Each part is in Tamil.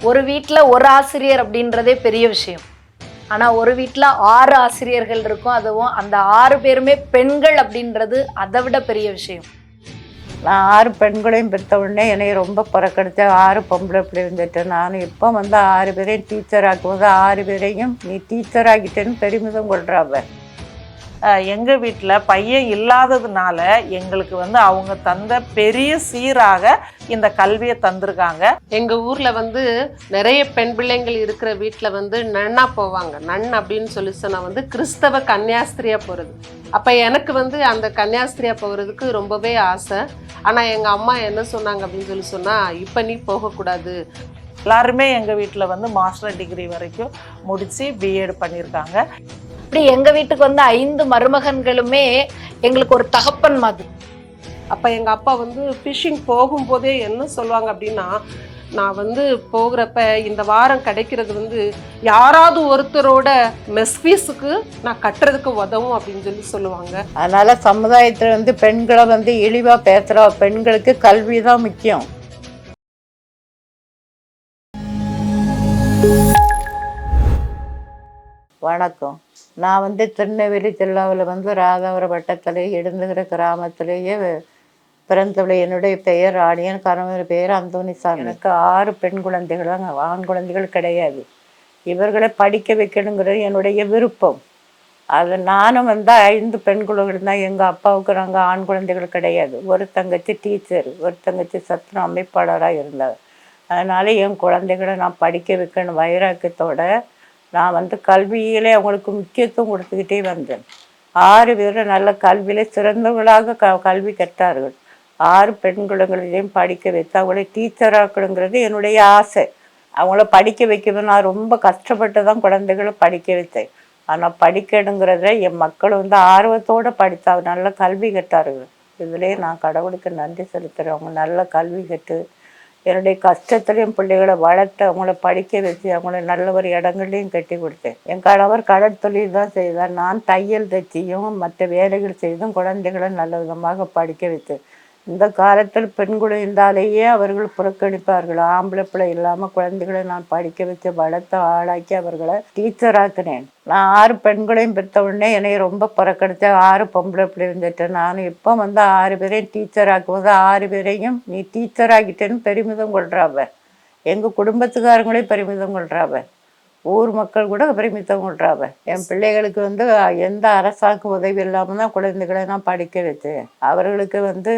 ஒரு வீட்டில் ஒரு ஆசிரியர் அப்படின்றதே பெரிய விஷயம். ஆனால் ஒரு வீட்டில் 6 ஆசிரியர்கள் இருக்கும். அதுவும் அந்த 6 பேருமே பெண்கள் அப்படின்றது அதை விட பெரிய விஷயம். நான் 6 பெண்களையும் பெற்ற உடனே என்னைய ரொம்ப புறக்கணிச்ச 6 பொம்பளை பிள்ளை இருந்துட்டு நான் இப்போ வந்து 6 பேரையும் டீச்சர் ஆக்கும்போது 6 பேரையும் நீ டீச்சர் ஆகிட்டேன்னு பெருமிதம் கொள்றாவ. எங்கள் வீட்டில் பையன் இல்லாததுனால எங்களுக்கு வந்து அவங்க தந்த பெரிய சீராக இந்த கல்வியை தந்திருக்காங்க. எங்கள் ஊரில் வந்து நிறைய பெண் பிள்ளைங்கள் இருக்கிற வீட்டில் வந்து நன்னா போவாங்க. நன் அப்படின்னு சொல்லி சொன்னால் வந்து கிறிஸ்தவ கன்னியாஸ்திரியாக போகிறது. அப்போ எனக்கு வந்து அந்த கன்னியாஸ்திரியாக போகிறதுக்கு ரொம்பவே ஆசை. ஆனால் எங்கள் அம்மா என்ன சொன்னாங்க அப்படின்னு சொல்லி சொன்னால், இப்போ நீ போகக்கூடாது. எல்லாருமே எங்கள் வீட்டில் வந்து மாஸ்டர் டிகிரி வரைக்கும் முடித்து பிஎட் பண்ணியிருக்காங்க. இப்படி எங்கள் வீட்டுக்கு வந்து 5 மருமகன்களுமே எங்களுக்கு ஒரு தகப்பன் மாதிரி. அப்போ எங்கள் அப்பா வந்து ஃபிஷ்ஷிங் போகும்போதே என்ன சொல்லுவாங்க அப்படின்னா, நான் வந்து போகிறப்ப இந்த வாரம் கிடைக்கிறது வந்து யாராவது ஒருத்தரோட மெஸ் ஃபீஸுக்கு நான் கட்டுறதுக்கு உதவும் அப்படின்னு சொல்லி சொல்லுவாங்க. அதனால சமுதாயத்தில் வந்து பெண்களை வந்து இழிவாக பேசுகிறா. பெண்களுக்கு கல்வி தான் முக்கியம். வணக்கம். நான் வந்து திருநெல்வேலி ஜில்லாவில் வந்து ராதாபுரம் வட்டத்திலே எழுந்துகிற கிராமத்திலேயே பிறந்தவளை. என்னுடைய பெயர் ராணியன், கணவர் பெயர் அந்தோனிசாமி. எனக்கு 6 பெண் குழந்தைகள் தான், ஆண் குழந்தைகள் கிடையாது. இவர்களை படிக்க வைக்கணுங்கிறது என்னுடைய விருப்பம். அது நானும் வந்து 5 பெண் குழந்தைகள் தான். எங்கள் அப்பாவுக்கு நாங்கள் ஆண் குழந்தைகள் கிடையாது. ஒரு தங்கச்சி டீச்சர், ஒரு தங்கச்சி சத்துண அமைப்பாளராக இருந்தார். அதனால் என் குழந்தைகளை நான் படிக்க வைக்கணும் வைராக்கியத்தோட நான் வந்து கல்வியிலே அவங்களுக்கு முக்கியத்துவம் கொடுத்துக்கிட்டே வந்தேன். 6 பேரும் நல்ல கல்வியிலே சிறந்தவர்களாக கல்வி கற்றார்கள். 6 பெண் குழந்தைகளையும் படிக்க வைத்து அவங்கள டீச்சராக்கணுங்கிறது என்னுடைய ஆசை. அவங்கள படிக்க வைக்கிறது நான் ரொம்ப கஷ்டப்பட்டு தான் குழந்தைகளை படிக்க வைத்தேன். ஆனால் படிக்கணுங்கிறத என் மக்கள் வந்து ஆர்வத்தோடு படித்தா நல்ல கல்வி கற்றார்கள். இதிலே நான் கடவுளுக்கு நன்றி செலுத்துகிறேன். அவங்க நல்ல கல்வி கற்று என்னுடைய கஷ்டத்துலேயும் பிள்ளைகளை வளர்த்து அவங்கள படிக்க வச்சு அவங்கள நல்ல ஒரு இடங்கள்லையும் கட்டி கொடுத்தேன். என் கணவர் கடற்தொழில் தான் செய்தார். நான் தையல் தைச்சியும் மற்ற வேலைகள் செய்தும் குழந்தைகளை நல்ல விதமாக படிக்க வைத்தேன். இந்த காலத்தில் பெண் குழந்தையாலேயே அவர்கள் புறக்கணிப்பார்கள். ஆம்பளை பிள்ளை இல்லாமல் குழந்தைகளை நான் படிக்க வச்சு வளர்த்து ஆளாக்கி அவர்களை டீச்சராக்கினேன். நான் 6 பெண்களையும் பெற்ற உடனே என்னை ரொம்ப புறக்கணித்த 6 பொம்பளை பிள்ளை இருந்துட்டு நான் இப்போ வந்து 6 பேரையும் டீச்சர் ஆக்கும்போது 6 பேரையும் நீ டீச்சர் ஆகிட்டேன்னு பெருமிதம் கொள்றாவ. எங்கள் குடும்பத்துக்காரங்களே பெருமிதம் கொள்றாவ. ஊர் மக்கள் கூட பெருமிதம் கொள்றாவ. என் பிள்ளைகளுக்கு வந்து எந்த அரசாங்க உதவி இல்லாமல் தான் குழந்தைகளை நான் படிக்க வச்சேன். அவர்களுக்கு வந்து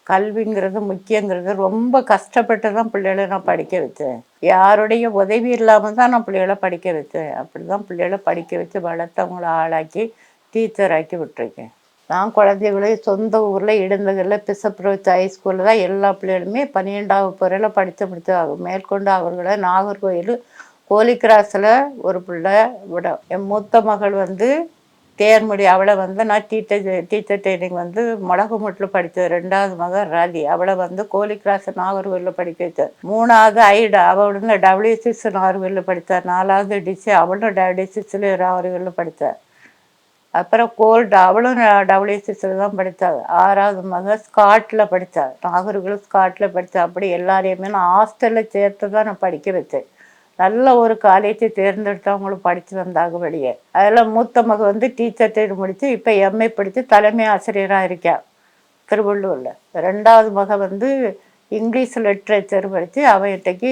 கல்விங்கிறது முக்கியங்கிறது ரொம்ப கஷ்டப்பட்டு தான் பிள்ளைகளை நான் படிக்க வச்சேன். யாருடைய உதவி இல்லாமல் தான் நான் பிள்ளைகளை படிக்க வச்சேன். அப்படி தான் பிள்ளைகளை படிக்க வச்சு வளர்த்து அவங்கள ஆளாக்கி டீச்சராக்கி விட்டுருக்கேன். நான் குழந்தைகளையும் சொந்த ஊரில் இடுந்தகளில் பிசப்ரோச் ஹைஸ்கூலில் தான் எல்லா பிள்ளைகளுமே 12வது வரையில் படித்து முடித்தாகும். மேற்கொண்டு அவர்களை நாகர்கோயில் கோலிகிராஸில் ஒரு பிள்ளை விட. என் மூத்த மகள் வந்து தேர்முடி. அவளை வந்து நான் டீச்சர் ட்ரைனிங் வந்து முளகுமுட்டில் படித்தேன். 2வது மகள் ராதி. அவளை வந்து கோலிகிராஸ் நாகர்கோயிலில் படிக்க வச்சார். 3வது ஐடா. அவள் வந்து WCS நாகர்கோயிலில் படித்தார். 4வது டிசி. அவளும் WCSல நாகர்கோயிலில் படித்தார். அப்புறம் கோல்டு. அவளும் WCSல தான் படித்தாள். 6வது மகள் ஸ்காட்டில் படித்தாள். நாகர்கோயில் ஸ்காட்டில் படித்தாள். அப்படி எல்லாரையுமே நான் ஹாஸ்டலில் சேர்த்து தான் நான் படிக்க வச்சேன். நல்ல ஒரு காலேஜை தேர்ந்தெடுத்து அவங்களும் படித்து வந்தாங்க வெளியே. அதில் மூத்த மகள் வந்து டீச்சர் ட்ரைனிங் முடித்து இப்போ MA படித்து தலைமை ஆசிரியராக இருக்கா திருவள்ளூரில். 2வது மகள் வந்து இங்கிலீஷ் லிட்ரேச்சர் படித்து அவன் இன்றைக்கு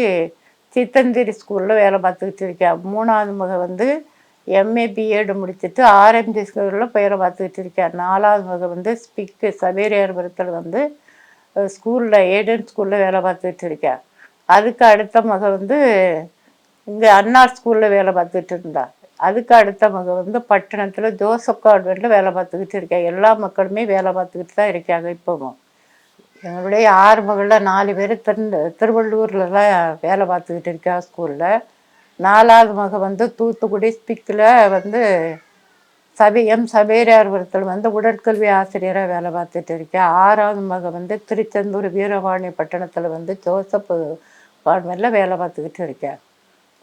சித்தந்திரி ஸ்கூலில் வேலை பார்த்துக்கிட்டு இருக்கா. 3வது மகள் வந்து MA BEd முடிச்சுட்டு RMG ஸ்கூலில் வேலை பார்த்துக்கிட்டு இருக்கா. 4வது மகள் வந்து சவேரியார்புரத்தில் வந்து ஸ்கூலில் ஏடன் ஸ்கூலில் வேலை பார்த்துக்கிட்டு இருக்கா. அதுக்கு அடுத்த மகள் வந்து இங்கே அன்னார் ஸ்கூலில் வேலை பார்த்துட்டு இருந்தா. அதுக்கு அடுத்த மகள் வந்து பட்டணத்தில் ஜோசப் கான்வென்ட்டில் வேலை பார்த்துக்கிட்டு இருக்கா. எல்லா மக்களுமே வேலை பார்த்துக்கிட்டு தான் இருக்காங்க இப்போவும். எங்களுடைய 6 மகளில் 4 பேர் திருவள்ளூரில் தான் வேலை பார்த்துக்கிட்டு இருக்கா ஸ்கூலில். 4வது மகள் வந்து தூத்துக்குடி ஸ்பிக்கில் வந்து சவேரியார்புரத்தில் வந்து உடற்கல்வி ஆசிரியராக வேலை பார்த்துட்டு இருக்கா. 6வது மகள் வந்து திருச்செந்தூர் வீரவாணி பட்டணத்தில் வந்து ஜோசப் கான்வென்ட்டில் வேலை பார்த்துக்கிட்டு இருக்கா.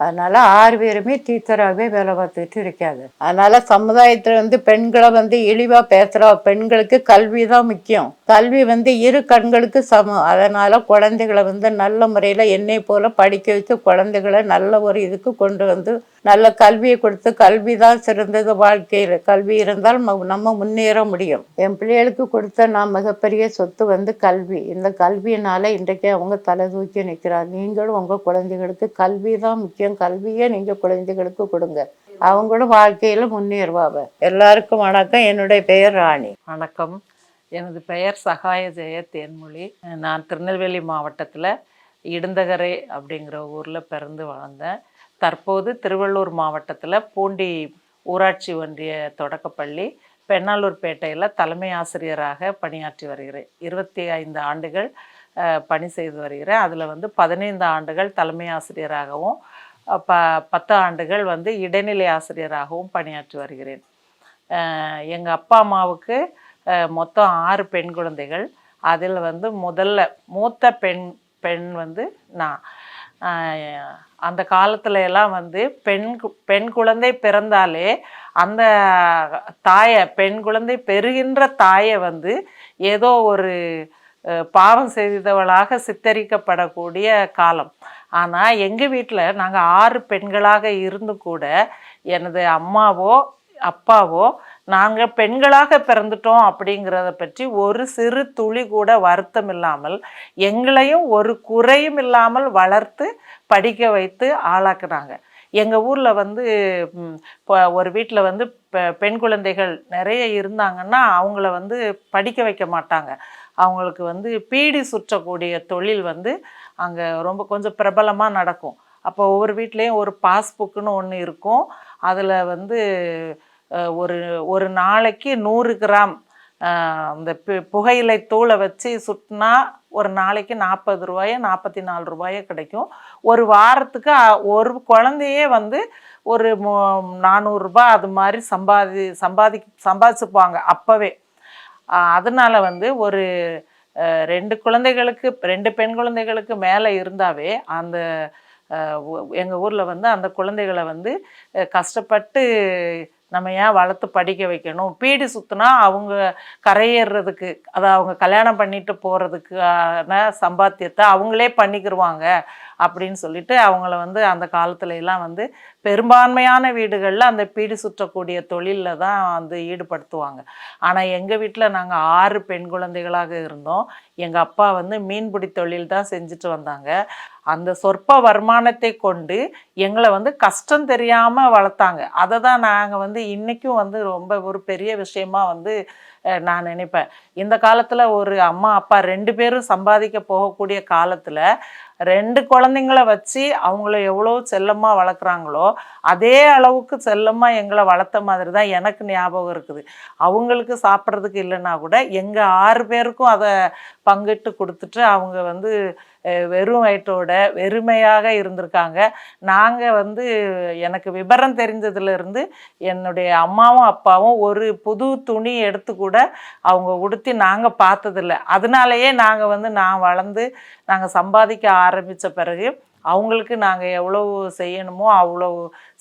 அதனால 6 பேருமே டீச்சராகவே வேலை பார்த்துக்கிட்டு இருக்காது. அதனால சமுதாயத்தில் பெண்களை இழிவா பேசுகிறா. பெண்களுக்கு கல்வி தான் முக்கியம். கல்வி இரு கண்களுக்கு சமம். அதனால குழந்தைகளை நல்ல முறையில் என்னை போல படிக்க வச்சு குழந்தைகளை நல்ல ஒரு இதுக்கு கொண்டு நல்ல கல்வியை கொடுத்து, கல்வி தான் சிறந்தது வாழ்க்கையில். கல்வி இருந்தால் நம்ம முன்னேற முடியும். என் பிள்ளைகளுக்கு கொடுத்த நான் மிகப்பெரிய சொத்து கல்வி. இந்த கல்வியினால இன்றைக்கு அவங்க தலை தூக்கி நிற்கிறார். நீங்களும் உங்கள் குழந்தைகளுக்கு கல்வி தான் முக்கியம். கல்வியை நீங்கள் குழந்தைகளுக்கு கொடுங்க. அவங்களும் வாழ்க்கையில் முன்னேறுவாங்க. எல்லாருக்கும் வணக்கம். என்னுடைய பெயர் ராணி. வணக்கம். எனது பெயர் சகாய ஜெய தேன்மொழி. நான் திருநெல்வேலி மாவட்டத்தில் இடுந்தகரை அப்படிங்கிற ஊரில் பிறந்து வளர்ந்தேன். தற்போது திருவள்ளூர் மாவட்டத்தில் பூண்டி ஊராட்சி ஒன்றிய தொடக்கப்பள்ளி பெண்ணாலூர்பேட்டையில் தலைமை ஆசிரியராக பணியாற்றி வருகிறேன். 25 ஆண்டுகள் பணி செய்து வருகிறேன். அதில் 15 ஆண்டுகள் தலைமை ஆசிரியராகவும் 10 ஆண்டுகள் இடைநிலை ஆசிரியராகவும் பணியாற்றி வருகிறேன். எங்கள் அப்பா அம்மாவுக்கு மொத்தம் 6 பெண் குழந்தைகள். அதில் முதல்ல மூத்த பெண் நான். அந்த காலத்துல எல்லாம் பெண் குழந்தை பிறந்தாலே அந்த தாயை, பெண் குழந்தை பெறுகின்ற தாயை ஏதோ ஒரு பாவம் செய்தவளாக சித்தரிக்கப்படக்கூடிய காலம். ஆனால் எங்கள் வீட்டில் நாங்கள் 6 பெண்களாக இருந்து கூட எனது அம்மாவோ அப்பாவோ நாங்கள் பெண்களாக பிறந்துட்டோம் அப்படிங்கிறத பற்றி ஒரு சிறு துளி கூட வருத்தம் இல்லாமல், எங்களையும் ஒரு குறையும் இல்லாமல் வளர்த்து படிக்க வைத்து ஆளாக்குனாங்க. எங்கள் ஊரில் ஒரு வீட்டில் பெண் குழந்தைகள் நிறைய இருந்தாங்கன்னா அவங்கள படிக்க வைக்க மாட்டாங்க. அவங்களுக்கு பீடி சுற்றக்கூடிய தொழில் அங்கே ரொம்ப கொஞ்சம் பிரபலமாக நடக்கும். அப்போ ஒவ்வொரு வீட்லேயும் ஒரு பாஸ்புக்குன்னு ஒன்று இருக்கும். அதில் ஒரு நாளைக்கு 100 கிராம் இந்த புகையிலை தூளை வச்சு சுட்டினா ஒரு நாளைக்கு 40 ரூபாயோ 44 ரூபாயோ கிடைக்கும். ஒரு வாரத்துக்கு ஒரு குழந்தையே ஒரு 400 ரூபாய் அது மாதிரி சம்பாதிச்சுப்பாங்க அப்போவே. அதனால ஒரு 2 பெண் குழந்தைகளுக்கு மேலே இருந்தாவே அந்த எங்கள் ஊரில் அந்த குழந்தைகளை கஷ்டப்பட்டு நம்ம ஏன் வளர்த்து படிக்க வைக்கணும். பீடி சுற்றினா அவங்க கரையேறதுக்கு, அதை அவங்க கல்யாணம் பண்ணிட்டு போகிறதுக்கான சம்பாத்தியத்தை அவங்களே பண்ணிக்கிடுவாங்க அப்படின்னு சொல்லிட்டு அவங்கள அந்த காலத்துல எல்லாம் பெரும்பான்மையான வீடுகளில் அந்த பீடி சுற்றக்கூடிய தொழிலில் தான் ஈடுபடுத்துவாங்க. ஆனால் எங்கள் வீட்டில் நாங்கள் 6 பெண் குழந்தைகளாக இருந்தோம். எங்கள் அப்பா மீன்பிடி தொழில் தான் செஞ்சுட்டு வந்தாங்க. அந்த சொற்ப வருமானத்தை கொண்டு எங்களை கஷ்டம் தெரியாமல் வளர்த்தாங்க. அதை தான் நாங்கள் இன்றைக்கும் ரொம்ப ஒரு பெரிய விஷயமா நான் நினைப்பேன். இந்த காலத்தில் ஒரு அம்மா அப்பா 2 பேரும் சம்பாதிக்க போகக்கூடிய காலத்தில் 2 குழந்தைங்கள வச்சு அவங்கள எவ்வளோ செல்லமாக வளர்க்குறாங்களோ அதே அளவுக்கு செல்லமாக எங்களை வளர்த்த மாதிரி தான் எனக்கு ஞாபகம் இருக்குது. அவங்களுக்கு சாப்பிட்றதுக்கு இல்லைன்னா கூட எங்கள் 6 பேருக்கும் அதை பங்கிட்டு கொடுத்துட்டு அவங்க வெறும் வயிற்றோட வெறுமையாக இருந்திருக்காங்க. நாங்கள் எனக்கு விபரம் தெரிஞ்சதுலேருந்து என்னுடைய அம்மாவும் அப்பாவும் ஒரு புது துணி எடுத்து கூட அவங்க உடுத்தி நாங்கள் பார்த்ததில்ல. அதனாலேயே நாங்கள் நான் வளர்ந்து நாங்கள் சம்பாதிக்க ஆரம்பித்த பிறகு அவங்களுக்கு நாங்கள் எவ்வளோ செய்யணுமோ அவ்வளோ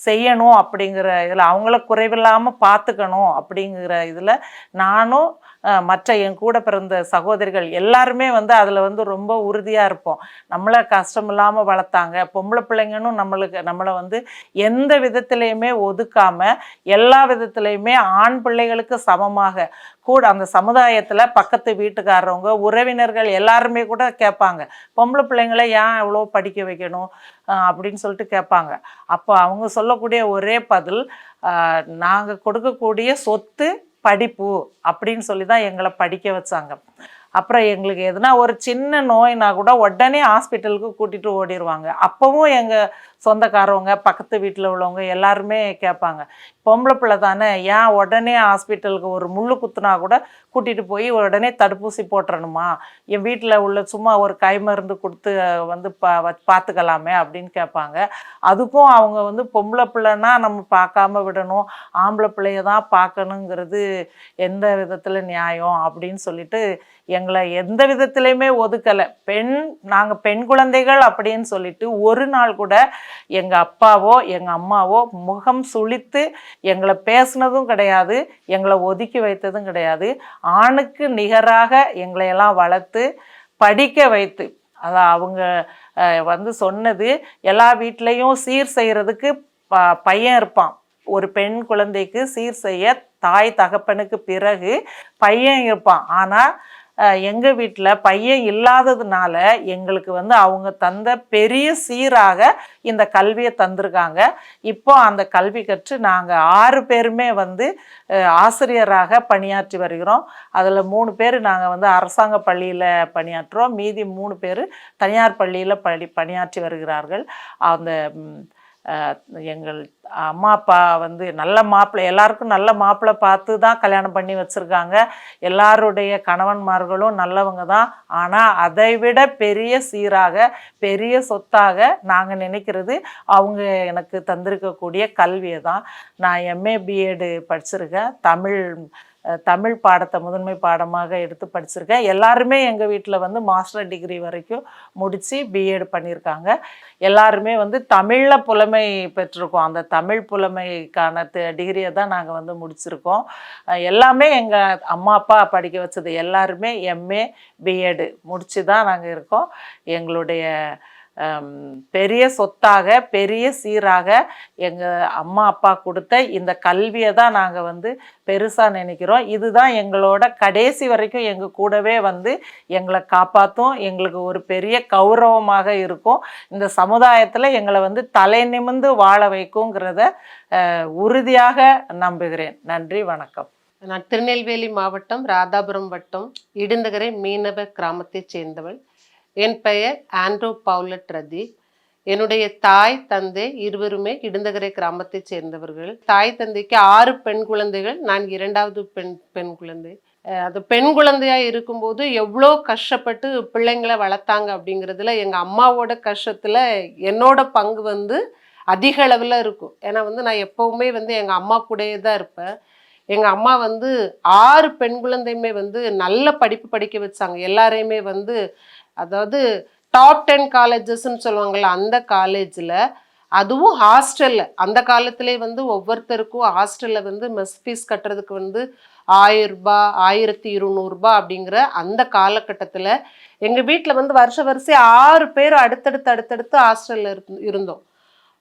செய்யணும் அப்படிங்கிற இதில், அவங்கள குறைவில்லாமல் பார்த்துக்கணும் அப்படிங்கிற இதில் நானும் மற்ற என் கூட பிறந்த சகோதரிகள் எல்லாருமே அதில் ரொம்ப உறுதியாக இருப்போம். நம்மளை கஷ்டம் இல்லாமல் வளர்த்தாங்க. பொம்பளை பிள்ளைங்கன்னு நம்மளை எந்த விதத்துலேயுமே ஒதுக்காமல் எல்லா விதத்துலேயுமே ஆண் பிள்ளைகளுக்கு சமமாக கூட அந்த சமுதாயத்தில் பக்கத்து வீட்டுக்காரவங்க உறவினர்கள் எல்லாருமே கூட கேட்பாங்க, பொம்பளை பிள்ளைங்களை ஏன் எவ்வளோ படிக்க வைக்கணும் அப்படின்னு சொல்லிட்டு கேட்பாங்க. அப்போ அவங்க சொல்லக்கூடிய ஒரே பதில், நாங்கள் கொடுக்கக்கூடிய சொத்து படிப்பு அப்படின்னு சொல்லி தான் எங்களை படிக்க வச்சாங்க. அப்புறம் எங்களுக்கு எதுனா ஒரு சின்ன நோய்னா கூட உடனே ஹாஸ்பிட்டலுக்கு கூட்டிகிட்டு ஓடிடுவாங்க. அப்போவும் எங்கள் சொந்தக்காரவங்க பக்கத்து வீட்டில் உள்ளவங்க எல்லாருமே கேட்பாங்க, பொம்பளை பிள்ளை தானே ஏன் உடனே ஹாஸ்பிட்டலுக்கு ஒரு முள்ளு குத்துனா கூட கூட்டிகிட்டு போய் உடனே தடுப்பூசி போட்டுறணுமா, என் வீட்டில் உள்ள சும்மா ஒரு கை மருந்து கொடுத்து பார்த்துக்கலாமே அப்படின்னு கேட்பாங்க. அதுக்கும் அவங்க பொம்பளை பிள்ளைன்னா நம்ம பார்க்காம விடணும், ஆம்பளை பிள்ளைய தான் பார்க்கணுங்கிறது எந்த விதத்தில் நியாயம் அப்படின்னு சொல்லிட்டு எங்களை எந்த விதத்துலையுமே ஒதுக்கலை. நாங்கள் பெண் குழந்தைகள் அப்படின்னு சொல்லிட்டு ஒரு நாள் கூட எங்கள் அப்பாவோ எங்கள் அம்மாவோ முகம் சுளித்து எங்களை பேசுனதும் கிடையாது, எங்களை ஒதுக்கி வைத்ததும் கிடையாது. ஆணுக்கு நிகராக எங்களையெல்லாம் வளர்த்து படிக்க வைத்து, அதான் அவங்க வந்து சொன்னது, எல்லா வீட்லேயும் சீர் செய்கிறதுக்கு பையன் இருப்பான். ஒரு பெண் குழந்தைக்கு சீர் செய்ய தாய் தகப்பனுக்கு பிறகு பையன் இருப்பான். ஆனால் எங்கள் வீட்டில் பையன் இல்லாததுனால எங்களுக்கு வந்து அவங்க தந்த பெரிய சீராக இந்த கல்வியை தந்திருக்காங்க. இப்போ அந்த கல்வி கற்று நாங்கள் 6 பேருமே வந்து ஆசிரியராக பணியாற்றி வருகிறோம். அதில் 3 பேர் நாங்கள் வந்து அரசாங்க பள்ளியில் பணியாற்றுறோம், மீதி 3 பேர் தனியார் பள்ளியில் பணியாற்றி வருகிறார்கள். அந்த எங்கள் அம்மா அப்பா வந்து நல்ல மாப்பிள்ளை, எல்லாருக்கும் நல்ல மாப்பிள்ளை பார்த்து தான் கல்யாணம் பண்ணி வச்சுருக்காங்க. எல்லாருடைய கணவன்மார்களும் நல்லவங்க தான். ஆனால் அதை விட பெரிய சீராக பெரிய சொத்தாக நாங்கள் நினைக்கிறது அவங்க எனக்கு தந்திருக்கக்கூடிய கல்வியை தான். நான் எம்ஏ பிஎட் படிச்சிருக்கேன். தமிழ் பாடத்தை முதன்மை பாடமாக எடுத்து படிச்சிருக்கேன். எல்லாருமே எங்கள் வீட்டில் வந்து மாஸ்டர் டிகிரி வரைக்கும் முடித்து பிஎட் பண்ணியிருக்காங்க. எல்லாருமே வந்து தமிழில் புலமை பெற்றிருக்கோம். அந்த தமிழ் புலமைக்கான டிகிரியை தான் நாங்கள் வந்து முடிச்சிருக்கோம். எல்லாமே எங்கள் அம்மா அப்பா படிக்க வச்சது எல்லாருமே எம்ஏ பிஎட் முடித்து தான் நாங்கள் இருக்கோம். எங்களுடைய பெரிய சொத்தாக பெரிய சீராக எங்கள் அம்மா அப்பா கொடுத்த இந்த கல்வியை தான் நாங்கள் வந்து பெருசாக நினைக்கிறோம். இதுதான் எங்களோட கடைசி வரைக்கும் எங்கள் கூடவே வந்து எங்களை காப்பாற்றும், எங்களுக்கு ஒரு பெரிய கௌரவமாக இருக்கும். இந்த சமுதாயத்தில் எங்களை வந்து தலை நிமிர்ந்து வாழ வைக்குங்கிறத உறுதியாக நம்புகிறேன். நன்றி, வணக்கம். நான் திருநெல்வேலி மாவட்டம் ராதாபுரம் வட்டம் இடுந்தகரை மீனவ கிராமத்தைச் சேர்ந்தவள். என் பெயர் ஆண்ட்ரூ பவுலட் ரதி. என்னுடைய தாய் தந்தை இருவருமே இடுந்தகரை கிராமத்தைச் சேர்ந்தவர்கள். தாய் தந்தைக்கு 6 பெண் குழந்தைகள், நான் 2வது பெண் குழந்தை. அது பெண் குழந்தையா இருக்கும்போது எவ்வளோ கஷ்டப்பட்டு பிள்ளைங்களை வளர்த்தாங்க அப்படிங்கிறதுல எங்கள் அம்மாவோட கஷ்டத்தில் என்னோட பங்கு வந்து அதிக அளவில் இருக்கும். ஏன்னா வந்து நான் எப்போவுமே வந்து எங்கள் அம்மா கூடயே தான் இருப்பேன். எங்கள் அம்மா வந்து 6 பெண் குழந்தையுமே வந்து நல்ல படிப்பு படிக்க வச்சாங்க. எல்லாரையுமே வந்து, அதாவது டாப் 10 காலேஜஸ்ன்னு சொல்லுவாங்கள்ல, அந்த காலேஜில், அதுவும் ஹாஸ்டலில். அந்த காலத்திலே வந்து ஒவ்வொருத்தருக்கும் ஹாஸ்டலில் வந்து மெஸ் ஃபீஸ் கட்டுறதுக்கு வந்து 1000 ரூபாய் 1200 ரூபாய் அப்படிங்கிற அந்த காலகட்டத்தில் எங்கள் வீட்டில் வந்து வருஷம் 6 பேர் அடுத்தடுத்து ஹாஸ்டலில் இருந்தோம்.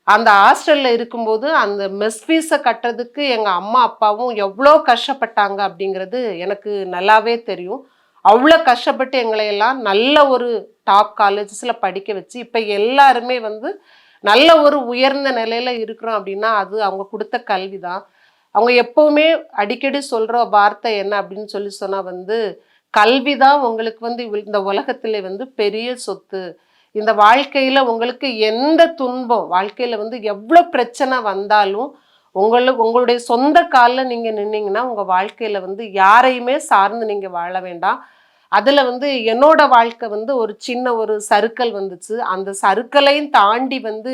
அந்த ஹாஸ்டலில் இருக்கும்போது அந்த மெஸ் ஃபீஸை கட்டுறதுக்கு எங்கள் அம்மா அப்பாவும் எவ்வளோ கஷ்டப்பட்டாங்க அப்படிங்கிறது எனக்கு நல்லாவே தெரியும். அவ்வளோ கஷ்டப்பட்டு எங்களையெல்லாம் நல்ல ஒரு டாப் காலேஜஸில் படிக்க வச்சு இப்போ எல்லாருமே வந்து நல்ல ஒரு உயர்ந்த நிலையில் இருக்கிறோம் அப்படின்னா அது அவங்க கொடுத்த கல்வி தான். அவங்க எப்போவுமே அடிக்கடி சொல்கிற வார்த்தை என்ன அப்படின்னு சொன்னால் வந்து, கல்வி தான் உங்களுக்கு வந்து இந்த உலகத்தில் வந்து பெரிய சொத்து. இந்த வாழ்க்கையில் உங்களுக்கு எந்த துன்பம், வாழ்க்கையில் வந்து எவ்வளோ பிரச்சனை வந்தாலும் உங்களுடைய சொந்த காலில் நீங்கள் நின்னீங்கன்னா உங்கள் வாழ்க்கையில் வந்து யாரையுமே சார்ந்து நீங்கள் வாழ வேண்டாம். அதில் வந்து என்னோட வாழ்க்கை வந்து ஒரு சின்ன ஒரு சறுக்கல் வந்துச்சு. அந்த சறுக்கலையும் தாண்டி வந்து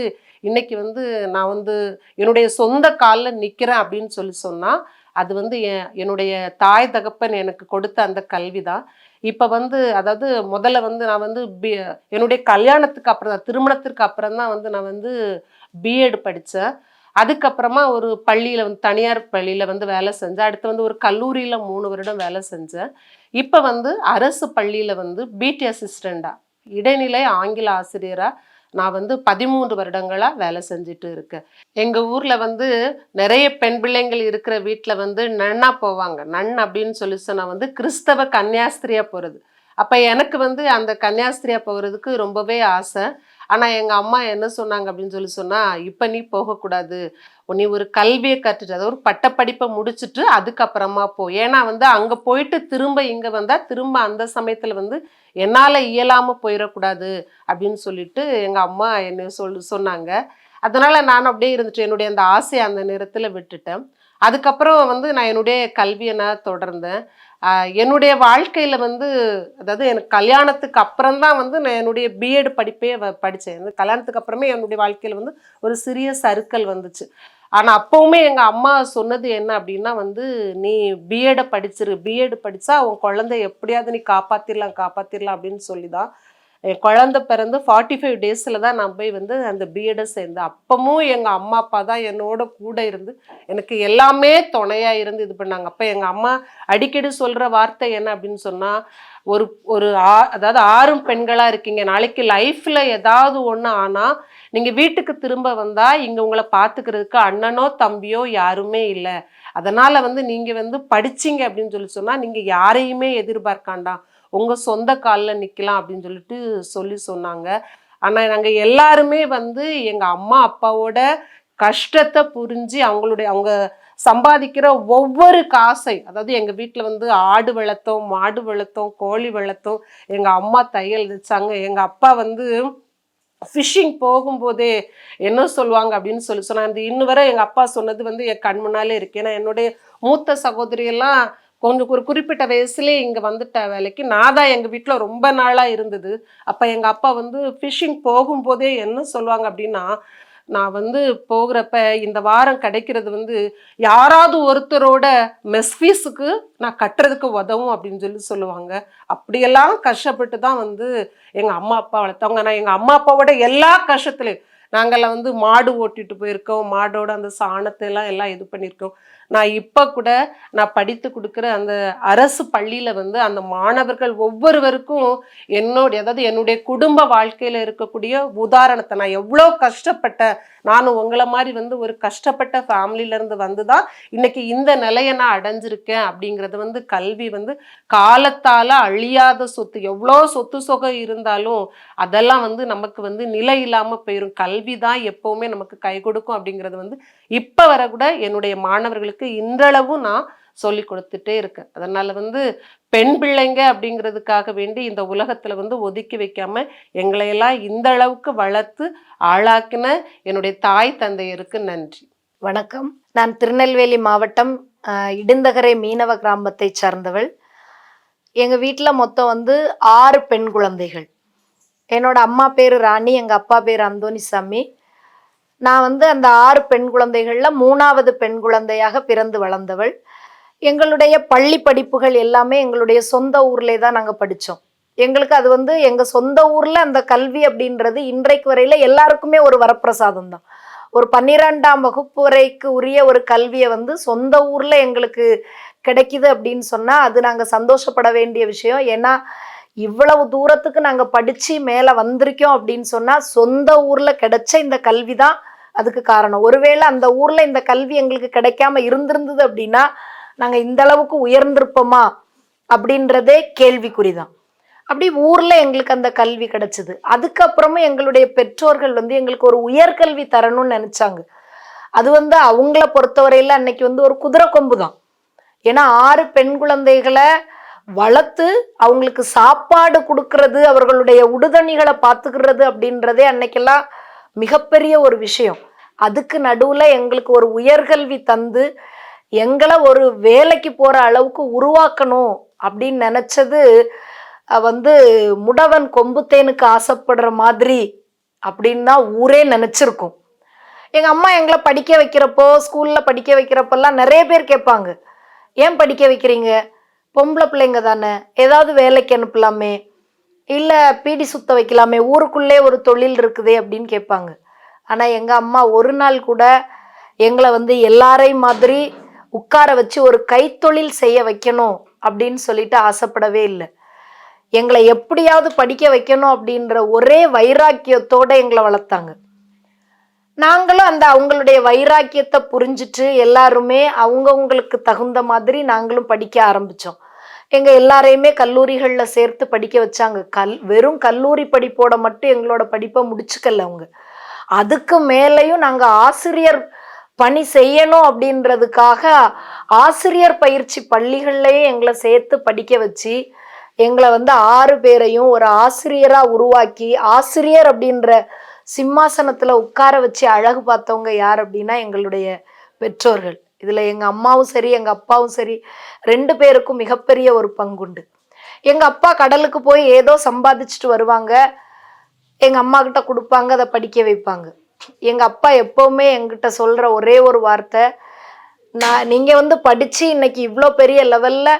இன்னைக்கு வந்து நான் வந்து என்னுடைய சொந்த காலில் நிற்கிறேன் அப்படின்னு சொன்னால் அது வந்து என்னுடைய தாய் தகப்பன் எனக்கு கொடுத்த அந்த கல்வி தான். இப்போ வந்து அதாவது முதல்ல வந்து நான் வந்து என்னுடைய கல்யாணத்துக்கு அப்புறம் தான், திருமணத்திற்கு அப்புறம் தான் வந்து நான் வந்து பிஎட் படித்தேன். அதுக்கப்புறமா ஒரு பள்ளியில் வந்து தனியார் பள்ளியில் வந்து வேலை செஞ்சேன். அடுத்து வந்து ஒரு கல்லூரியில் 3 வருடம் வேலை செஞ்சேன். இப்போ வந்து அரசு பள்ளியில் வந்து பிடி அசிஸ்டண்டாக, இடைநிலை ஆங்கில ஆசிரியராக நான் வந்து 13 வருடங்களாக வேலை செஞ்சுட்டு இருக்கேன். எங்கள் ஊரில் வந்து நிறைய பெண் பிள்ளைங்கள் இருக்கிற வீட்டில் வந்து நன்னா போவாங்க. நன் அப்படின்னு சொன்னால் வந்து கிறிஸ்தவ கன்னியாஸ்திரியாக போகிறது. அப்போ எனக்கு வந்து அந்த கன்னியாஸ்திரியாக போகிறதுக்கு ரொம்பவே ஆசை. ஆனால் எங்கள் அம்மா என்ன சொன்னாங்க அப்படின்னு சொன்னால், இப்போ நீ போகக்கூடாது, நீ ஒரு கல்வியை கற்றுட்டு, அதாவது ஒரு பட்டப்படிப்பை முடிச்சுட்டு அதுக்கப்புறமா போ. ஏன்னா வந்து அங்கே போயிட்டு திரும்ப இங்கே வந்தால் திரும்ப அந்த சமயத்தில் வந்து என்னால் இயலாமல் போயிடக்கூடாது அப்படின்னு சொல்லிட்டு எங்கள் அம்மா என்ன சொன்னாங்க. அதனால் நான் அப்படியே இருந்துட்டு என்னுடைய அந்த ஆசையை அந்த நேரத்தில் விட்டுட்டேன். அதுக்கப்புறம் வந்து நான் என்னுடைய கல்வியை நான் தொடர்ந்தேன். என்னுடைய வாழ்க்கையில் வந்து, அதாவது எனக்கு கல்யாணத்துக்கு அப்புறம்தான் வந்து நான் என்னுடைய பிஎட் படிப்பே படித்தேன். கல்யாணத்துக்கு அப்புறமே என்னுடைய வாழ்க்கையில் வந்து ஒரு சிறிய சறுக்கல் வந்துச்சு. ஆனால் அப்போவுமே எங்கள் அம்மா சொன்னது என்ன அப்படின்னா வந்து, நீ பிஎடை படிச்சிரு, பிஎட் படித்தா உன் குழந்தை எப்படியாவது நீ காப்பாற்றிடலாம் அப்படின்னு சொல்லி தான் என் குழந்தை பிறந்து 45 டேஸில் தான் நான் போய் வந்து அந்த பிஎட்டை சேர்ந்தேன். அப்பவும் எங்கள் அம்மா அப்பா தான் என்னோட கூட இருந்து எனக்கு எல்லாமே துணையாக இருந்து இது பண்ணாங்க. அப்போ எங்கள் அம்மா அடிக்கடி சொல்கிற வார்த்தை என்ன அப்படின்னு சொன்னால், ஒரு ஒரு அதாவது 6 பெண்களாக இருக்கீங்க, நாளைக்கு லைஃப்பில் ஏதாவது ஒன்று ஆனால் நீங்கள் வீட்டுக்கு திரும்ப வந்தால் இங்கே உங்களை பார்த்துக்கிறதுக்கு அண்ணனோ தம்பியோ யாருமே இல்லை. அதனால் வந்து நீங்கள் வந்து படிச்சிங்க அப்படின்னு சொன்னால் நீங்கள் யாரையுமே எதிர்பார்க்காண்டாம், உங்கள் சொந்த காலில் நிற்கலாம் அப்படின்னு சொல்லி சொன்னாங்க. ஆனால் நாங்கள் எல்லாருமே வந்து எங்கள் அம்மா அப்பாவோட கஷ்டத்தை புரிஞ்சு அவங்க சம்பாதிக்கிற ஒவ்வொரு காசை, அதாவது எங்கள் வீட்டில் வந்து ஆடு வளர்த்தோம், மாடு வளர்த்தோம், கோழி வளர்த்தோம், எங்கள் அம்மா தையல் வச்சாங்க, எங்கள் அப்பா வந்து ஃபிஷ்ஷிங் போகும்போதே என்ன சொல்லுவாங்க அப்படின்னு சொன்னால், அந்த இன்னும் வரை எங்கள் அப்பா சொன்னது வந்து என் கண் முன்னாலே இருக்கு. ஏன்னா என்னுடைய மூத்த சகோதரியெல்லாம் கொஞ்சம் ஒரு குறிப்பிட்ட வயசுலேயே இங்கே வந்துட்ட வேலைக்கு, நான் தான் எங்கள் வீட்டில் ரொம்ப நாளாக இருந்தது. அப்போ எங்கள் அப்பா வந்து ஃபிஷ்ஷிங் போகும்போதே என்ன சொல்லுவாங்க அப்படின்னா, நான் வந்து போகிறப்ப இந்த வாரம் கிடைக்கிறது வந்து யாராவது ஒருத்தரோட மெஸ் ஃபீஸுக்கு நான் கட்டுறதுக்கு உதவும் அப்படின்னு சொல்லுவாங்க. அப்படியெல்லாம் கஷ்டப்பட்டு தான் வந்து எங்கள் அம்மா அப்பா வளர்த்தவங்க. நான் எங்கள் அம்மா அப்பாவோட எல்லா கஷ்டத்துலையும், நாங்கள்லாம் வந்து மாடு ஓட்டிட்டு போயிருக்கோம், மாடோட அந்த சாணத்தை எல்லாம் இது பண்ணியிருக்கோம். நான் இப்போ கூட நான் படித்து கொடுக்குற அந்த அரசு பள்ளியில் வந்து அந்த மாணவர்கள் ஒவ்வொருவருக்கும் என்னுடைய குடும்ப வாழ்க்கையில் இருக்கக்கூடிய உதாரணத்தை, நான் எவ்வளோ கஷ்டப்பட்டேன், நானும் உங்களை மாதிரி வந்து ஒரு கஷ்டப்பட்ட ஃபேமிலியிலேருந்து வந்து தான் இன்னைக்கு இந்த நிலையை நான் அடைஞ்சிருக்கேன் அப்படிங்கிறது வந்து கல்வி வந்து காலத்தால் அழியாத சொத்து. எவ்வளோ சொத்து சொகம் இருந்தாலும் அதெல்லாம் வந்து நமக்கு வந்து நிலை இல்லாமல் போயிடும். கல்வி தான் எப்போவுமே நமக்கு கை கொடுக்கும் அப்படிங்கிறது வந்து இப்போ வர கூட என்னுடைய மாணவர்களுக்கு இன்றளவும் நான் சொல்லி கொடுத்துட்டே இருக்கேன். அதனால வந்து பெண் பிள்ளைங்க அப்படிங்கிறதுக்காக வேண்டி இந்த உலகத்துல வந்து ஒதுக்கி வைக்காம எங்களையெல்லாம் இந்த அளவுக்கு வளர்த்து ஆளாக்கின என்னுடைய தாய் தந்தையருக்கு நன்றி. வணக்கம். நான் திருநெல்வேலி மாவட்டம் இடுந்தகரை மீனவ கிராமத்தை சார்ந்தவள். எங்கள் வீட்டில் மொத்தம் வந்து 6 பெண் குழந்தைகள். என்னோட அம்மா பேர் ராணி, எங்கள் அப்பா பேர் அந்தோனிசாமி. நான் வந்து அந்த 6 பெண் குழந்தைகளில் 3வது பெண் குழந்தையாக பிறந்து வளர்ந்தவள். எங்களுடைய பள்ளி படிப்புகள் எல்லாமே எங்களுடைய சொந்த ஊர்லே தான் நாங்கள் படித்தோம். எங்களுக்கு அது வந்து எங்கள் சொந்த ஊரில் அந்த கல்வி அப்படின்றது இன்றைக்கு வரையில் எல்லாருக்குமே ஒரு வரப்பிரசாதம் தான். ஒரு 12ஆம் வகுப்பு வரைக்கு உரிய ஒரு கல்வியை வந்து சொந்த ஊரில் எங்களுக்கு கிடைக்குது அப்படின்னு சொன்னால் அது நாங்கள் சந்தோஷப்பட வேண்டிய விஷயம். ஏன்னா இவ்வளவு தூரத்துக்கு நாங்கள் படித்து மேலே வந்திருக்கோம் அப்படின்னு சொன்னால் சொந்த ஊரில் கிடைச்ச இந்த கல்வி தான் அதுக்கு காரணம். ஒருவேளை அந்த ஊரில் இந்த கல்வி எங்களுக்கு கிடைக்காம இருந்திருந்தது அப்படின்னா நாங்கள் இந்த அளவுக்கு உயர்ந்திருப்போமா அப்படின்றதே கேள்விக்குறிதான். அப்படி ஊரில் எங்களுக்கு அந்த கல்வி கிடைச்சிது. அதுக்கப்புறமும் எங்களுடைய பெற்றோர்கள் வந்து எங்களுக்கு ஒரு உயர்கல்வி தரணும்னு நினச்சாங்க. அது வந்து அவங்கள பொறுத்தவரையில் அன்னைக்கு வந்து ஒரு குதிரை கொம்பு தான். ஏன்னா 6 பெண் குழந்தைகளை வளர்த்து அவங்களுக்கு சாப்பாடு கொடுக்கறது, அவர்களுடைய உடுதணிகளை பார்த்துக்கிறது அப்படின்றதே அன்னைக்கெல்லாம் மிகப்பெரிய ஒரு விஷயம். அதுக்கு நடுவில் எங்களுக்கு ஒரு உயர்கல்வி தந்து எங்களை ஒரு வேலைக்கு போகிற அளவுக்கு உருவாக்கணும் அப்படின்னு நினச்சது வந்து முடவன் கொம்புத்தேனுக்கு ஆசைப்படுற மாதிரி அப்படின்னு தான் ஊரே நினச்சிருக்கும். எங்கள் அம்மா எங்களை படிக்க வைக்கிறப்போ, ஸ்கூலில் படிக்க வைக்கிறப்பெல்லாம் நிறைய பேர் கேட்பாங்க, ஏன் படிக்க வைக்கிறீங்க, பொம்பளை பிள்ளைங்க தானே, ஏதாவது வேலைக்கு அனுப்பலாமே, இல்லை பீடி சுத்த வைக்கலாமே, ஊருக்குள்ளே ஒரு தொழில் இருக்குதே அப்படின்னு கேட்பாங்க. ஆனால் எங்கள் அம்மா ஒரு நாள் கூட எங்களை வந்து எல்லாரையும் மாதிரி உட்கார வச்சு ஒரு கைத்தொழில் செய்ய வைக்கணும் அப்படின்னு சொல்லிட்டு ஆசைப்படவே இல்லை. எங்களை எப்படியாவது படிக்க வைக்கணும் அப்படின்ற ஒரே வைராக்கியத்தோடு எங்களை வளர்த்தாங்க. நாங்களும் அந்த அவங்களுடைய வைராக்கியத்தை புரிஞ்சிட்டு எல்லாருமே அவங்கவுங்களுக்கு தகுந்த மாதிரி நாங்களும் படிக்க ஆரம்பித்தோம். எங்கள் எல்லாரையுமே கல்லூரிகளில் சேர்த்து படிக்க வச்சாங்க. வெறும் கல்லூரி படிப்போட மட்டும் எங்களோட படிப்பை முடிச்சுக்கல அவங்க. அதுக்கு மேலேயும் நாங்கள் ஆசிரியர் பணி செய்யணும் அப்படின்றதுக்காக ஆசிரியர் பயிற்சி பள்ளிகள்லையும் எங்களை சேர்த்து படிக்க வச்சு எங்களை வந்து 6 பேரையும் ஒரு ஆசிரியராக உருவாக்கி ஆசிரியர் அப்படின்ற சிம்மாசனத்தில் உட்கார வச்சு அழகு பார்த்தவங்க யார் அப்படின்னா எங்களுடைய பெற்றோர்கள். இதில் எங்கள் அம்மாவும் சரி எங்கள் அப்பாவும் சரி 2 பேருக்கும் மிகப்பெரிய ஒரு பங்குண்டு. எங்கள் அப்பா கடலுக்கு போய் ஏதோ சம்பாதிச்சுட்டு வருவாங்க, எங்கள் அம்மா கிட்ட கொடுப்பாங்க, அதை படிக்க வைப்பாங்க. எங்கள் அப்பா எப்போவுமே எங்கிட்ட சொல்கிற ஒரே ஒரு வார்த்தை, நீங்கள் வந்து படித்து இன்னைக்கு இவ்வளோ பெரிய லெவலில்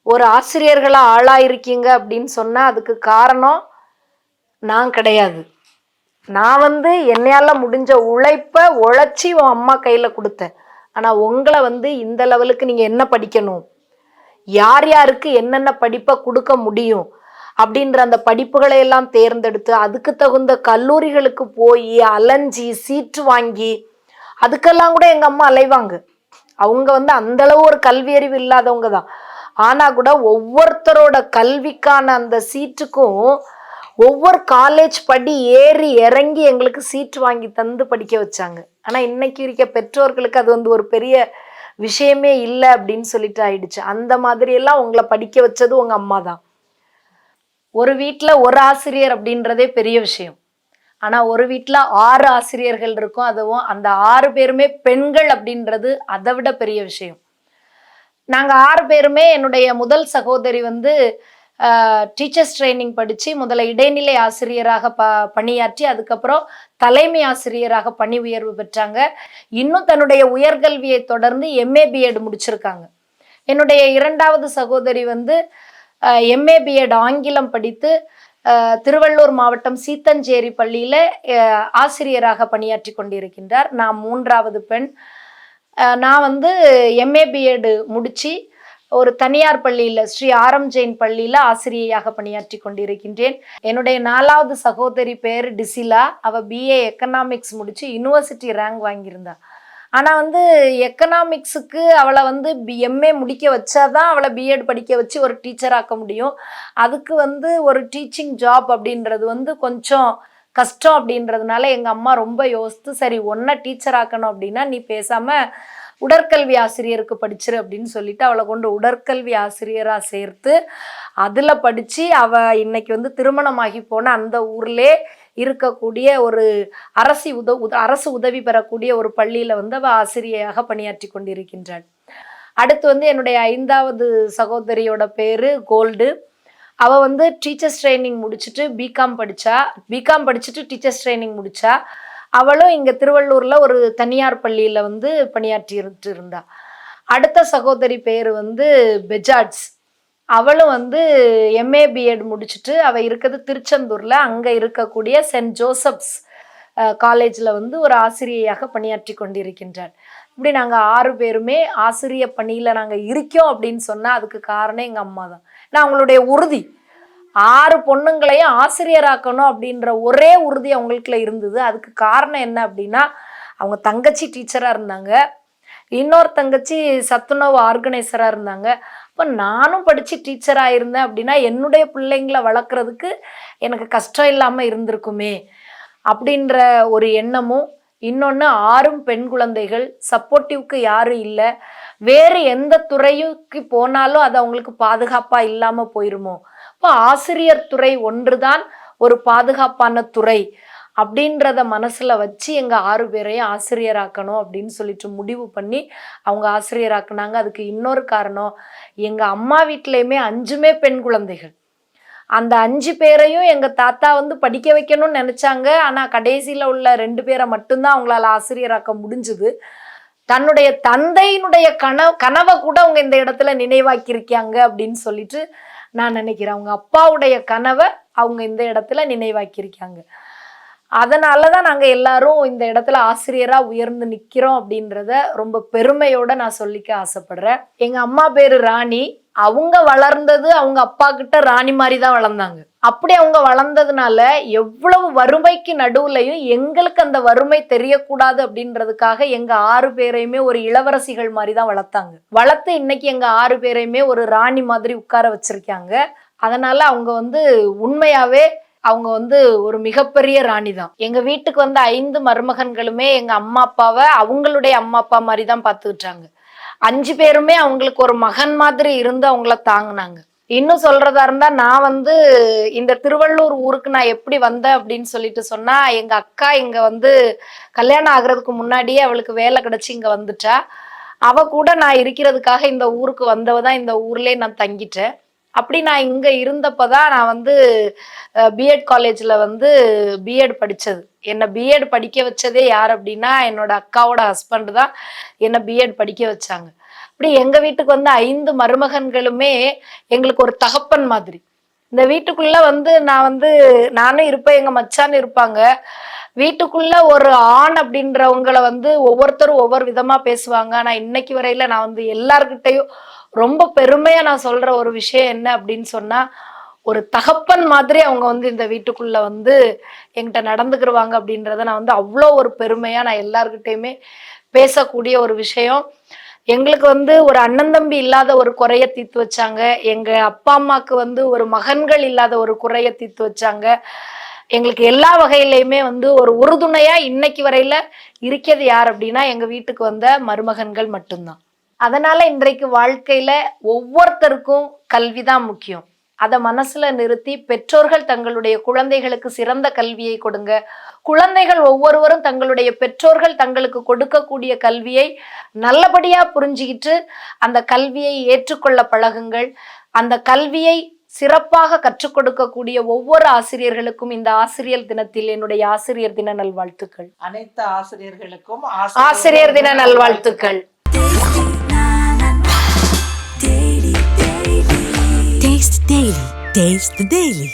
ஒரு ஆசிரியர்களாக ஆளாயிருக்கீங்க அப்படின்னு சொன்னால் அதுக்கு காரணம் நான் கிடையாது. நான் வந்து என்னையால முடிஞ்ச உழைப்பை உழைச்சி உன் அம்மா கையில கொடுத்தேன். ஆனா உங்களை வந்து இந்த லெவலுக்கு நீங்க என்ன படிக்கணும், யார் யாருக்கு என்னென்ன படிப்பை கொடுக்க முடியும் அப்படின்ற அந்த படிப்புகளை எல்லாம் தேர்ந்தெடுத்து அதுக்கு தகுந்த கல்லூரிகளுக்கு போய் அலைஞ்சி சீட்டு வாங்கி அதுக்கெல்லாம் கூட எங்க அம்மா அலைவாங்க. அவங்க வந்து அந்த அளவு ஒரு கல்வி அறிவு இல்லாதவங்க தான். ஆனா கூட ஒவ்வொருத்தரோட கல்விக்கான அந்த சீட்டுக்கும் ஒவ்வொரு காலேஜ் படி ஏறி இறங்கி எங்களுக்கு சீட்டு வாங்கி தந்து படிக்க வச்சாங்க. ஆனா இன்னைக்கு இருக்க பெற்றோர்களுக்கு அது வந்து ஒரு பெரிய விஷயமே இல்லை அப்படின்னு சொல்லிட்டு ஆயிடுச்சு. அந்த மாதிரி எல்லாம் உங்களை படிக்க வச்சது உங்க அம்மா தான். ஒரு வீட்டுல ஒரு ஆசிரியர் அப்படின்றதே பெரிய விஷயம். ஆனா ஒரு வீட்டுல 6 ஆசிரியர்கள் இருக்கும், அதுவும் அந்த 6 பேருமே பெண்கள் அப்படின்றது அதை விட பெரிய விஷயம். நாங்க 6 பேருமே, என்னுடைய முதல் சகோதரி வந்து டீச்சர்ஸ் ட்ரைனிங் படிச்சு முதல்ல இடைநிலை ஆசிரியராக பணியாற்றி அதுக்கப்புறம் தலைமை ஆசிரியராக பணி உயர்வு பெற்றாங்க. இன்னும் தன்னுடைய உயர்கல்வியை தொடர்ந்து MA BEd முடிச்சிருக்காங்க. என்னுடைய இரண்டாவது சகோதரி வந்து MA BEd ஆங்கிலம் படித்து திருவள்ளூர் மாவட்டம் சீத்தஞ்சேரி பள்ளியில ஆசிரியராக பணியாற்றி கொண்டிருக்கின்றார். நான் 3வது பெண். நான் வந்து MA BEd முடிச்சு ஒரு தனியார் பள்ளியில ஸ்ரீ RM ஜெயின் பள்ளியில ஆசிரியையாக பணியாற்றி கொண்டிருக்கின்றேன். என்னுடைய 4வது சகோதரி பேர் டிசிலா. அவ BA எக்கனாமிக்ஸ் முடிச்சு யூனிவர்சிட்டி ரேங்க் வாங்கியிருந்தா. ஆனா வந்து எக்கனாமிக்ஸுக்கு அவளை வந்து MA முடிக்க வச்சாதான் அவளை BEd படிக்க வச்சு ஒரு டீச்சர் ஆக்க முடியும். அதுக்கு வந்து ஒரு டீச்சிங் ஜாப் அப்படின்றது வந்து கொஞ்சம் கஷ்டம் அப்படின்றதுனால எங்க அம்மா ரொம்ப யோசித்து, சரி ஒன்றை டீச்சர் ஆக்கணும் அப்படின்னா நீ பேசாம உடற்கல்வி ஆசிரியருக்கு படிச்சிரு அப்படின்னு சொல்லிட்டு அவளை கொண்டு உடற்கல்வி ஆசிரியரா சேர்த்து அதுல படிச்சு அவ இன்னைக்கு வந்து திருமணமாகி போன அந்த ஊர்லே இருக்கக்கூடிய ஒரு அரசு உதவி பெறக்கூடிய ஒரு பள்ளியில வந்து அவ ஆசிரியையாக பணியாற்றி கொண்டிருக்கின்றாள். அடுத்து வந்து என்னுடைய 5வது சகோதரியோட பேரு கோல்டு. அவ வந்து டீச்சர்ஸ் ட்ரைனிங் முடிச்சுட்டு பிகாம் படிச்சுட்டு டீச்சர்ஸ் ட்ரைனிங் முடிச்சா. அவளும் இங்க திருவள்ளூர்ல ஒரு தனியார் பள்ளியில வந்து பணியாற்றிட்டு இருந்தா. அடுத்த சகோதரி பேரு வந்து பெஜாட்ஸ். அவளும் வந்து MA BEd முடிச்சுட்டு அவ இருக்கிறது திருச்செந்தூர்ல, அங்க இருக்கக்கூடிய சென்ட் ஜோசப்ஸ் காலேஜ்ல வந்து ஒரு ஆசிரியையாக பணியாற்றி கொண்டிருக்கின்றார். இப்படி நாங்க 6 பேருமே ஆசிரிய பணியில நாங்க இருக்கோம் அப்படின்னு சொன்னா அதுக்கு காரணம் எங்க அம்மா தான். நான் அவங்களுடைய உறுதி, 6 பொண்ணுங்களையும் ஆசிரியராக்கணும் அப்படின்ற ஒரே உறுதி அவங்களுக்குள்ள இருந்தது. அதுக்கு காரணம் என்ன அப்படின்னா, அவங்க தங்கச்சி டீச்சரா இருந்தாங்க, இன்னொரு தங்கச்சி சத்துணவு ஆர்கனைசரா இருந்தாங்க. அப்போ நானும் படிச்சு டீச்சரா இருந்தேன் அப்படின்னா என்னுடைய பிள்ளைங்களை வளர்க்குறதுக்கு எனக்கு கஷ்டம் இல்லாம இருந்திருக்குமே அப்படின்ற ஒரு எண்ணமும், இன்னொன்று 6 பெண் குழந்தைகள், சப்போர்ட்டிவ்க்கு யாரும் இல்லை, வேறு எந்த துறைக்கு போனாலும் அது அவங்களுக்கு பாதுகாப்பா இல்லாம போயிருமோ, இப்போ ஆசிரியர் துறை ஒன்றுதான் ஒரு பாதுகாப்பான துறை அப்படின்றத மனசுல வச்சு எங்க 6 பேரையும் ஆசிரியராக்கணும் அப்படின்னு சொல்லிட்டு முடிவு பண்ணி அவங்க ஆசிரியராக்குனாங்க. அதுக்கு இன்னொரு காரணம், எங்க அம்மா வீட்லயுமே 5மே பெண் குழந்தைகள். அந்த 5 பேரையும் எங்க தாத்தா வந்து படிக்க வைக்கணும்னு நினைச்சாங்க. ஆனா கடைசியில உள்ள 2 பேரை மட்டும்தான் அவங்களால ஆசிரியராக்க முடிஞ்சுது. தன்னுடைய தந்தையினுடைய கனவை கூட அவங்க இந்த இடத்துல நினைவாக்கியிருக்காங்க அப்படின்னு சொல்லிட்டு நான் நினைக்கிறேன். அவங்க அப்பாவுடைய கனவை அவங்க இந்த இடத்துல நினைவாக்கியிருக்காங்க. அதனாலதான் நாங்க எல்லாரும் இந்த இடத்துல ஆசிரியரா உயர்ந்து நிக்கிறோம் அப்படின்றத ரொம்ப பெருமையோட நான் சொல்லிக்க ஆசைப்படுறேன். எங்க அம்மா பேரு ராணி. அவங்க வளர்ந்தது அவங்க அப்பா கிட்ட ராணி மாதிரி தான் வளர்ந்தாங்க. அப்படி அவங்க வளர்ந்ததுனால எவ்வளவு வறுமைக்கு நடுவுலையும் எங்களுக்கு அந்த வறுமை தெரியக்கூடாது அப்படின்றதுக்காக எங்க 6 பேரையுமே ஒரு இளவரசிகள் மாதிரி தான் வளர்த்தாங்க. வளர்த்து இன்னைக்கு எங்க 6 பேரையுமே ஒரு ராணி மாதிரி உட்கார வச்சிருக்காங்க. அதனால அவங்க வந்து உண்மையாவே அவங்க வந்து ஒரு மிகப்பெரிய ராணி தான். எங்க வீட்டுக்கு வந்து 5 மருமகன்களுமே எங்க அம்மா அப்பாவை அவங்களுடைய அம்மா அப்பா மாதிரி தான் பார்த்துக்கிட்டாங்க. 5 பேருமே அவங்களுக்கு ஒரு மகன் மாதிரி இருந்து அவங்கள தாங்கினாங்க. இன்னும் சொல்றதா இருந்தா, நான் வந்து இந்த திருவள்ளூர் ஊருக்கு நான் எப்படி வந்தேன் அப்படின்னு சொல்லிட்டு சொன்னா, எங்க அக்கா இங்க வந்து கல்யாணம் ஆகுறதுக்கு முன்னாடியே அவளுக்கு வேலை கிடைச்சி இங்க வந்துட்டா. அவ கூட நான் இருக்கிறதுக்காக இந்த ஊருக்கு வந்தவதான் இந்த ஊர்லயே நான் தங்கிட்டேன். அப்படி நான் இங்க இருந்தப்பதான் நான் வந்து பிஎட் காலேஜ்ல வந்து பிஎட் படிச்சது. என்னை பிஎட் படிக்க வச்சதே யார் அப்படின்னா என்னோட அக்காவோட ஹஸ்பண்ட் தான் என்னை பிஎட் படிக்க வச்சாங்க. அப்படி எங்க வீட்டுக்கு வந்து 5 மருமகன்களுமே எங்களுக்கு ஒரு தகப்பன் மாதிரி. இந்த வீட்டுக்குள்ள வந்து நானும் இருப்பேன், எங்க மச்சான் இருப்பாங்க. வீட்டுக்குள்ள ஒரு ஆண் அப்படின்றவங்கள வந்து ஒவ்வொருத்தரும் ஒவ்வொரு விதமா பேசுவாங்க. ஆனா இன்னைக்கு வரையில நான் வந்து எல்லார்கிட்டையும் ரொம்ப பெருமையா நான் சொல்ற ஒரு விஷயம் என்ன அப்படின்னு சொன்னா, ஒரு தகப்பன் மாதிரி அவங்க வந்து இந்த வீட்டுக்குள்ள வந்து என்கிட்ட நடந்துக்கிருவாங்க அப்படின்றத நான் வந்து அவ்வளோ ஒரு பெருமையா நான் எல்லார்கிட்டையுமே பேசக்கூடிய ஒரு விஷயம். எங்களுக்கு வந்து ஒரு அண்ணன் தம்பி இல்லாத ஒரு குறைய தீர்த்து வச்சாங்க. எங்க அப்பா அம்மாக்கு வந்து ஒரு மகன்கள் இல்லாத ஒரு குறைய தீர்த்து வச்சாங்க. எங்களுக்கு எல்லா வகையிலையுமே வந்து ஒரு உறுதுணையா இன்னைக்கு வரையில இருக்கிறது யார் அப்படின்னா எங்க வீட்டுக்கு வந்த மருமகன்கள் மட்டும்தான். அதனால இன்றைக்கு வாழ்க்கையில ஒவ்வொருத்தருக்கும் கல்விதான் முக்கியம். அதை மனசுல நிறுத்தி பெற்றோர்கள் தங்களுடைய குழந்தைகளுக்கு சிறந்த கல்வியை கொடுங்க. குழந்தைகள் ஒவ்வொருவரும் தங்களுடைய பெற்றோர்கள் தங்களுக்கு கொடுக்கக்கூடிய கல்வியை நல்லபடியா புரிஞ்சுக்கிட்டு அந்த கல்வியை ஏற்றுக்கொள்ள பழகுங்கள். அந்த கல்வியை சிறப்பாக கற்றுக் கொடுக்கக்கூடிய ஒவ்வொரு ஆசிரியர்களுக்கும் இந்த ஆசிரியர் தினத்தில் என்னுடைய ஆசிரியர் தின நல்வாழ்த்துக்கள். அனைத்து ஆசிரியர்களுக்கும் ஆசிரியர் தின நல்வாழ்த்துக்கள். Taste the Daily. Taste the Daily.